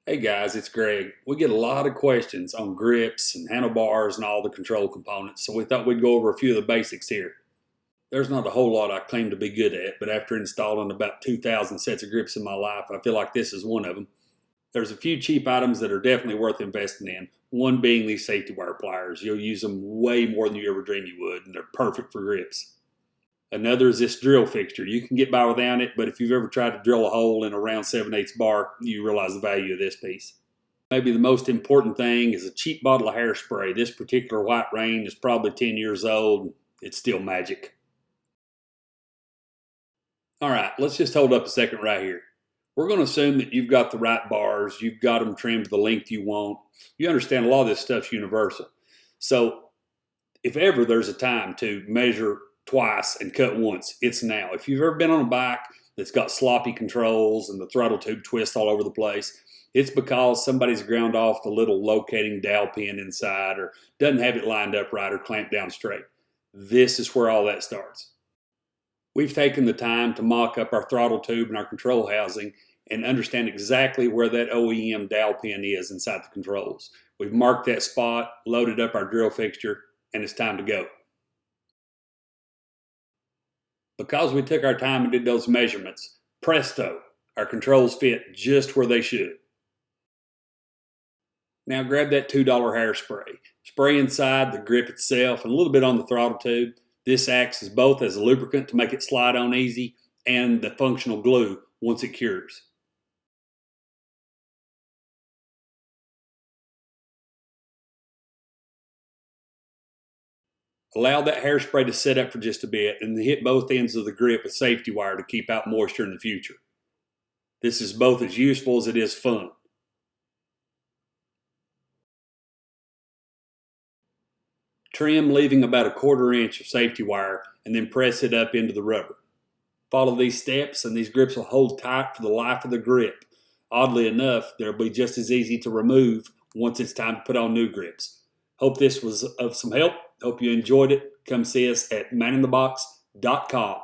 Hey guys, it's Greg. We get a lot of questions on grips and handlebars and all the control components, so we thought we'd go over a few of the basics here. There's not a whole lot I claim to be good at, but after installing about 2,000 sets of grips in my life, I feel like this is one of them. There's a few cheap items that are definitely worth investing in, one being these safety wire pliers. You'll use them way more than you ever dreamed you would, and they're perfect for grips. Another is this drill fixture. You can get by without it, but if you've ever tried to drill a hole in a round 7/8 bar, you realize the value of this piece. Maybe the most important thing is a cheap bottle of hairspray. This particular White Rain is probably 10 years old. It's still magic. All right, let's just hold up a second right here. We're going to assume that you've got the right bars, you've got them trimmed to the length you want. You understand a lot of this stuff's universal. So if ever there's a time to measure twice and cut once, it's now. If you've ever been on a bike that's got sloppy controls and the throttle tube twists all over the place, it's because somebody's ground off the little locating dowel pin inside or doesn't have it lined up right or clamped down straight. This is where all that starts. We've taken the time to mock up our throttle tube and our control housing and understand exactly where that OEM dowel pin is inside the controls. We've marked that spot, loaded up our drill fixture, and it's time to go. Because we took our time and did those measurements, presto, our controls fit just where they should. Now grab that $2 hairspray. Spray inside the grip itself and a little bit on the throttle tube. This acts as both as a lubricant to make it slide on easy and the functional glue once it cures. Allow that hairspray to set up for just a bit and then hit both ends of the grip with safety wire to keep out moisture in the future. This is both as useful as it is fun. Trim, leaving about a 1/4 inch of safety wire, and then press it up into the rubber. Follow these steps and these grips will hold tight for the life of the grip. Oddly enough, they'll be just as easy to remove once it's time to put on new grips. Hope this was of some help. Hope you enjoyed it. Come see us at MNNTHBX.com.